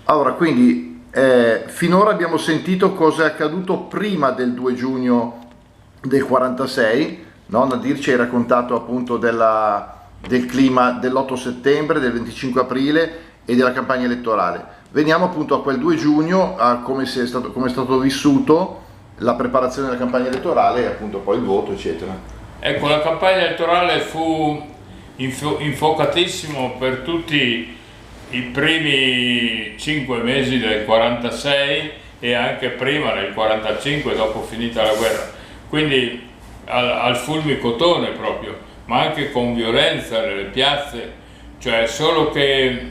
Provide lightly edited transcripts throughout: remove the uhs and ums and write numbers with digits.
Allora, quindi finora abbiamo sentito cosa è accaduto prima del 2 giugno del 46, no? Nadir ci hai raccontato appunto del clima dell'8 settembre, del 25 aprile e della campagna elettorale. Veniamo appunto a quel 2 giugno, a come è stato vissuto la preparazione della campagna elettorale e appunto poi il voto, eccetera. Ecco, la campagna elettorale fu infocatissimo per tutti i primi 5 mesi del 46 e anche prima nel 45, dopo finita la guerra, quindi al fulmicotone proprio, ma anche con violenza nelle piazze, cioè solo che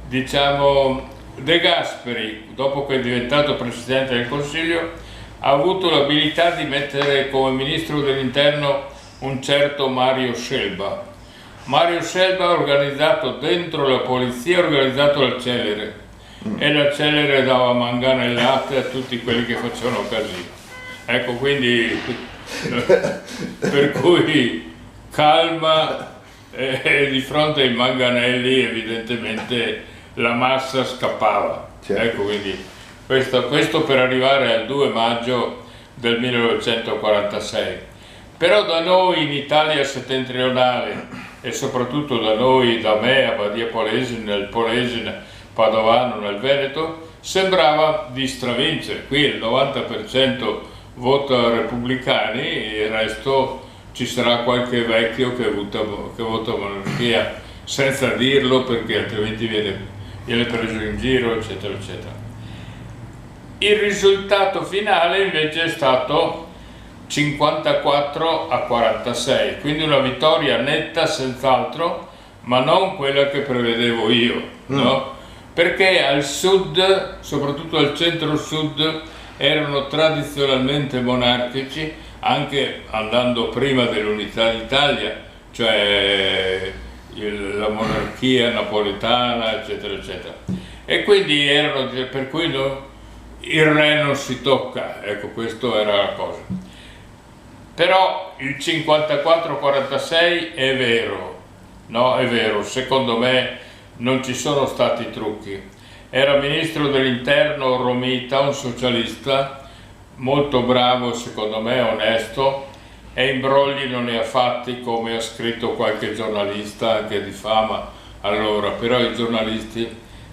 diciamo De Gasperi, dopo che è diventato Presidente del Consiglio, ha avuto l'abilità di mettere come Ministro dell'Interno un certo Mario Scelba. Mario Scelba ha organizzato dentro la polizia, ha organizzato la Celere e la Celere dava manganellate a tutti quelli che facevano casino. Ecco, quindi per cui calma di fronte ai manganelli evidentemente la massa scappava. Certo. Ecco, quindi questo per arrivare al 2 maggio del 1946. Però da noi in Italia settentrionale e soprattutto da noi, da me a Badia Polesine, nel Polesine Padovano, nel Veneto, sembrava di stravincere. Qui il 90% vota repubblicani e il resto ci sarà qualche vecchio che vota monarchia senza dirlo perché altrimenti viene preso in giro, eccetera, eccetera. Il risultato finale invece è stato 54 a 46, quindi una vittoria netta senz'altro, ma non quella che prevedevo io, no? Perché al sud, soprattutto al centro-sud, erano tradizionalmente monarchici, anche andando prima dell'unità d'Italia, cioè la monarchia napoletana, eccetera, eccetera. E quindi erano, per cui il re non si tocca, ecco, questo era la cosa. Però il 54-46 è vero, no? È vero, secondo me non ci sono stati trucchi. Era ministro dell'Interno Romita, un socialista, molto bravo, secondo me, onesto, e imbrogli non ne ha fatti come ha scritto qualche giornalista, anche di fama allora, però i giornalisti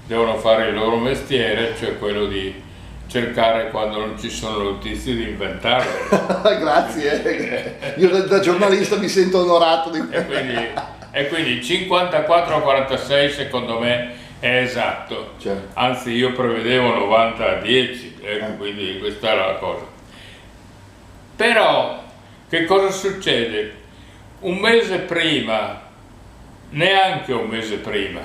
devono fare il loro mestiere, cioè quello di cercare quando non ci sono notizie di inventarle. Grazie, io da giornalista mi sento onorato di e quindi 54-46 secondo me è esatto, certo. Anzi io prevedevo 90-10, ecco, quindi questa era la cosa. Però che cosa succede? Un mese prima, neanche un mese prima,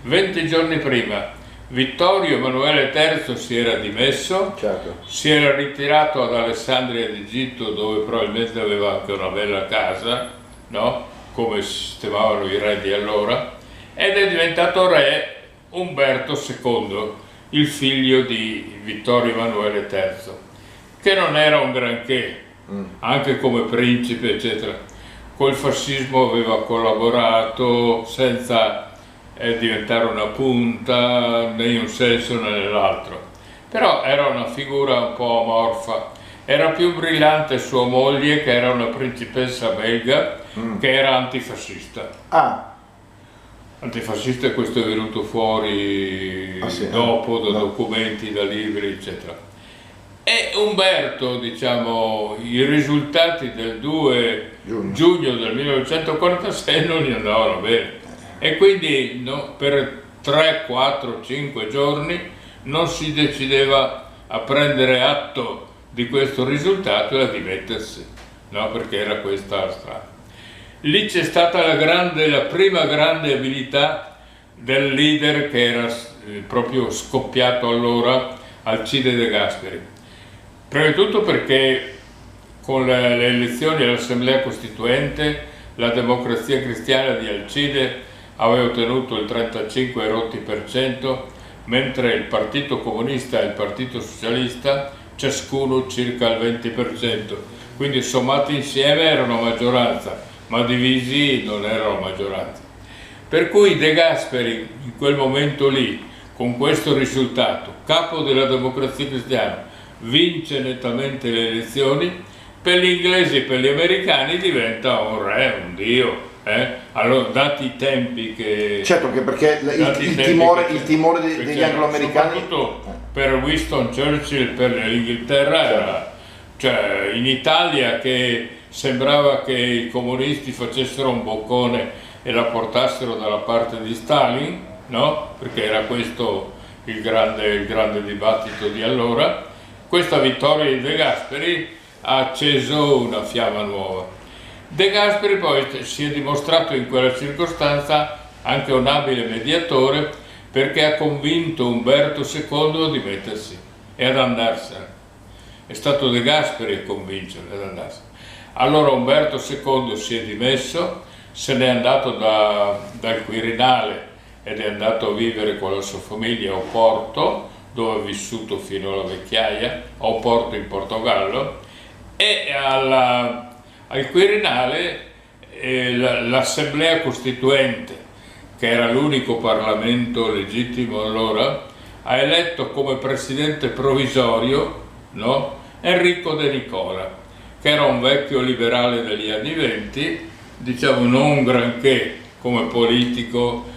20 giorni prima, Vittorio Emanuele III si era dimesso, Certo. si era ritirato ad Alessandria d'Egitto, dove probabilmente aveva anche una bella casa, no? Come sistemavano i re di allora, ed è diventato re Umberto II, il figlio di Vittorio Emanuele III, che non era un granché, anche come principe, eccetera. Col fascismo aveva collaborato senza diventare una punta né in un senso né nell'altro, però era una figura un po' amorfa. Era più brillante sua moglie, che era una principessa belga, che era antifascista. Antifascista, e questo è venuto fuori dopo, da documenti, da libri, eccetera. E Umberto, diciamo, i risultati del 2 giugno del 1946 non gli andavano bene. E quindi per 3, 4, 5 giorni non si decideva a prendere atto di questo risultato e a dimettersi, no? Perché era questa la strada. Lì c'è stata la prima grande abilità del leader che era proprio scoppiato allora, Alcide De Gasperi. Prima di tutto perché con le elezioni all'Assemblea Costituente la Democrazia Cristiana di Alcide aveva ottenuto il 35%, mentre il Partito Comunista e il Partito Socialista ciascuno circa il 20%, quindi sommati insieme erano maggioranza, ma divisi non erano maggioranza. Per cui De Gasperi in quel momento lì, con questo risultato, capo della Democrazia Cristiana, vince nettamente le elezioni, per gli inglesi e per gli americani diventa un re, un dio. Allora, dati i tempi che... Certo, che perché il timore degli anglo-americani... Soprattutto per Winston Churchill, per l'Inghilterra, era... Cioè, in Italia che sembrava che i comunisti facessero un boccone e la portassero dalla parte di Stalin, no? Perché era questo il grande dibattito di allora. Questa vittoria di De Gasperi ha acceso una fiamma nuova. De Gasperi poi si è dimostrato in quella circostanza anche un abile mediatore, perché ha convinto Umberto II di mettersi e ad andarsene. È stato De Gasperi a convincerlo ad andarsene. Allora Umberto II si è dimesso, se n'è andato dal Quirinale ed è andato a vivere con la sua famiglia a Oporto, dove ha vissuto fino alla vecchiaia, a Oporto in Portogallo, e al Quirinale l'Assemblea Costituente, che era l'unico Parlamento legittimo allora, ha eletto come presidente provvisorio, no, Enrico De Nicola, che era un vecchio liberale degli anni '20, diciamo non granché come politico,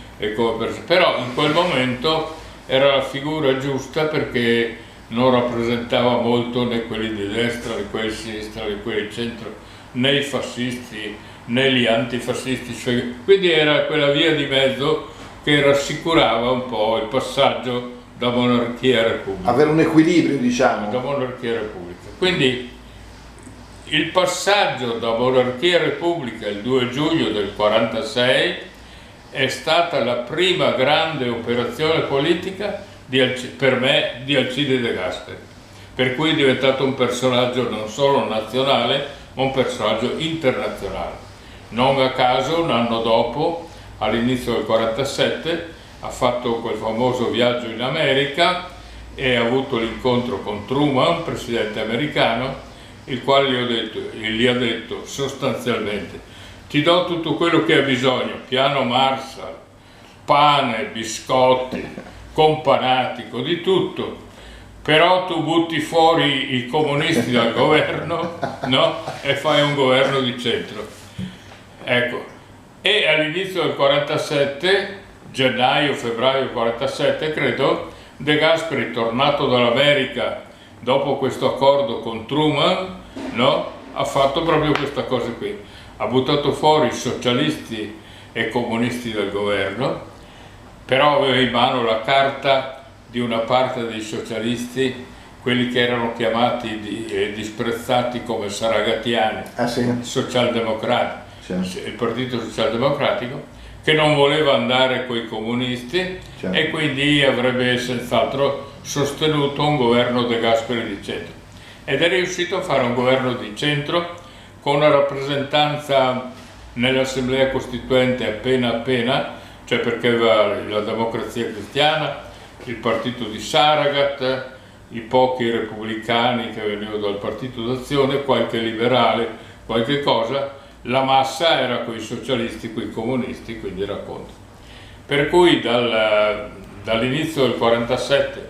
però in quel momento era la figura giusta, perché non rappresentava molto né quelli di destra, né quelli di sinistra, né quelli di centro, né i fascisti né gli antifascisti, cioè, quindi era quella via di mezzo che rassicurava un po' il passaggio da monarchia a repubblica. Avere un equilibrio, diciamo. Da monarchia a repubblica. Quindi il passaggio da monarchia a repubblica il 2 giugno del 46 è stata la prima grande operazione politica per me di Alcide De Gasperi, per cui è diventato un personaggio non solo nazionale ma un personaggio internazionale. Non a caso un anno dopo, all'inizio del 47, ha fatto quel famoso viaggio in America e ha avuto l'incontro con Truman, presidente americano, il quale gli ha detto sostanzialmente: ti do tutto quello che hai bisogno, piano Marshall, pane, biscotti, companatico, di tutto, però tu butti fuori i comunisti dal governo, no? E fai un governo di centro. Ecco, e all'inizio del 47, gennaio-febbraio 47, credo, De Gasperi, tornato dall'America dopo questo accordo con Truman, no? Ha fatto proprio questa cosa qui. Ha buttato fuori i socialisti e comunisti dal governo, però aveva in mano la carta di una parte dei socialisti, quelli che erano chiamati e disprezzati come saragatiani, socialdemocrati, il Partito Socialdemocratico, che non voleva andare coi comunisti, e quindi avrebbe senz'altro sostenuto un governo De Gasperi di centro. Ed è riuscito a fare un governo di centro con una rappresentanza nell'Assemblea Costituente appena, cioè perché aveva la Democrazia Cristiana, il partito di Saragat, i pochi repubblicani che venivano dal Partito d'Azione, qualche liberale, qualche cosa. La massa era con i socialisti, con i comunisti, quindi era contro. Per cui dall'inizio del 47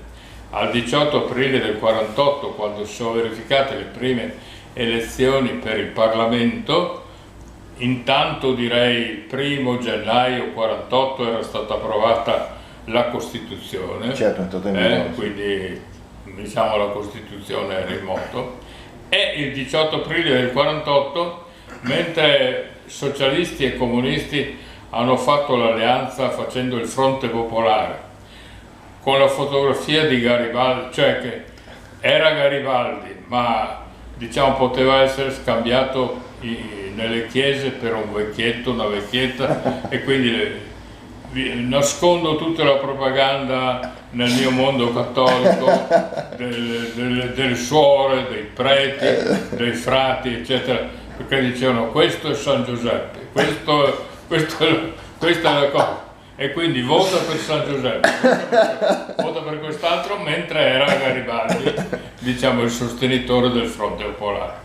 al 18 aprile del 48, quando si sono verificate le prime elezioni per il Parlamento, intanto direi 1 gennaio 48 era stata approvata la Costituzione, quindi diciamo la Costituzione era in moto, e il 18 aprile del 48, mentre socialisti e comunisti hanno fatto l'alleanza facendo il Fronte Popolare, con la fotografia di Garibaldi, cioè che era Garibaldi, ma diciamo poteva essere scambiato nelle chiese per un vecchietto, una vecchietta, e quindi nascondo tutta la propaganda nel mio mondo cattolico delle suore, dei preti, dei frati, eccetera, perché dicevano questo è San Giuseppe, questa è la cosa, e quindi vota per San Giuseppe, vota per quest'altro, mentre era Garibaldi, diciamo, il sostenitore del Fronte Popolare.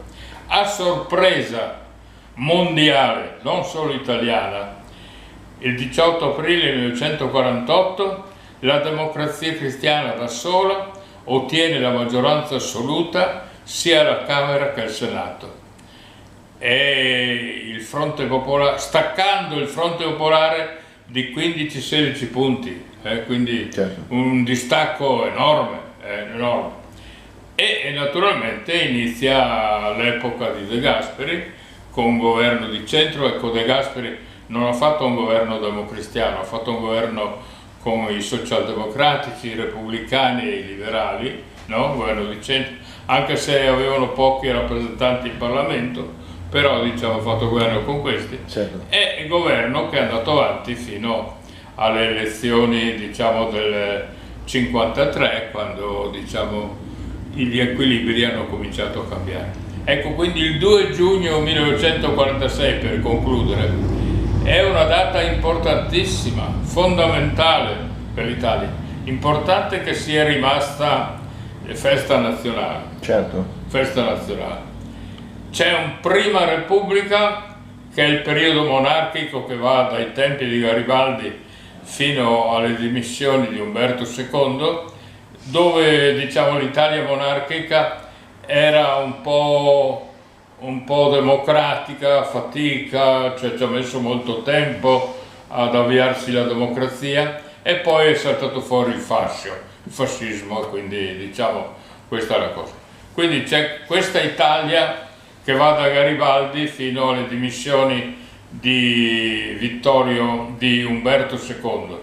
A sorpresa mondiale, non solo italiana, il 18 aprile 1948 la democrazia cristiana da sola ottiene la maggioranza assoluta sia alla Camera che al Senato. E il Fronte Popolare, staccando il Fronte Popolare di 15-16 punti, quindi certo, un distacco enorme, enorme. E naturalmente inizia l'epoca di De Gasperi con un governo di centro. Ecco, De Gasperi non ha fatto un governo democristiano, ha fatto un governo con i socialdemocratici, i repubblicani e i liberali, no? Un governo di centro, anche se avevano pochi rappresentanti in Parlamento, però diciamo ha fatto governo con questi. certo. È il governo che è andato avanti fino alle elezioni, diciamo, del 53, quando, diciamo, gli equilibri hanno cominciato a cambiare. Ecco, quindi il 2 giugno 1946, per concludere, è una data importantissima, fondamentale per l'Italia. Importante che sia rimasta festa nazionale. Certo. Festa nazionale. C'è un Prima Repubblica, che è il periodo monarchico che va dai tempi di Garibaldi fino alle dimissioni di Umberto II, dove, diciamo, l'Italia monarchica era un po' democratica, a fatica, cioè ci ha messo molto tempo ad avviarsi la democrazia, e poi è saltato fuori il fascismo, quindi diciamo questa è la cosa. Quindi c'è questa Italia che va da Garibaldi fino alle dimissioni di Umberto II,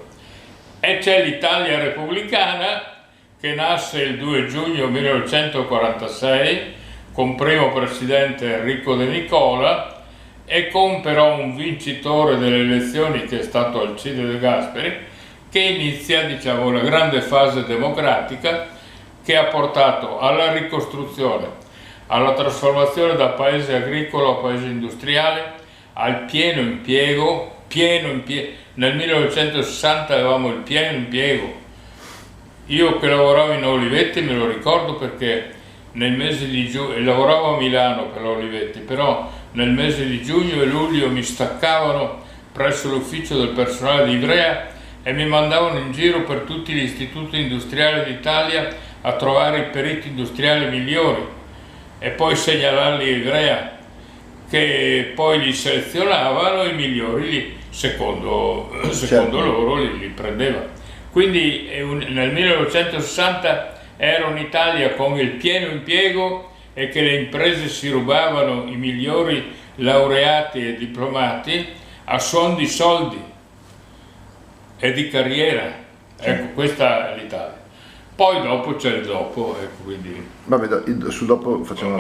e c'è l'Italia repubblicana che nasce il 2 giugno 1946 con primo presidente Enrico De Nicola e con però un vincitore delle elezioni che è stato Alcide De Gasperi, che inizia, diciamo, una grande fase democratica che ha portato alla ricostruzione, alla trasformazione da paese agricolo a paese industriale, al pieno impiego. Nel 1960 avevamo il pieno impiego. Io che lavoravo in Olivetti me lo ricordo, perché nel mese di giugno, lavoravo a Milano per l'Olivetti, però nel mese di giugno e luglio mi staccavano presso l'ufficio del personale di Ivrea e mi mandavano in giro per tutti gli istituti industriali d'Italia a trovare i periti industriali migliori e poi segnalarli a Ivrea, che poi li selezionavano, i migliori secondo loro li prendeva. Quindi nel 1960 era un'Italia con il pieno impiego e che le imprese si rubavano i migliori laureati e diplomati a suon di soldi e di carriera. Ecco, questa è l'Italia. Poi dopo c'è il dopo, ecco, quindi... Vabbè, sul dopo facciamo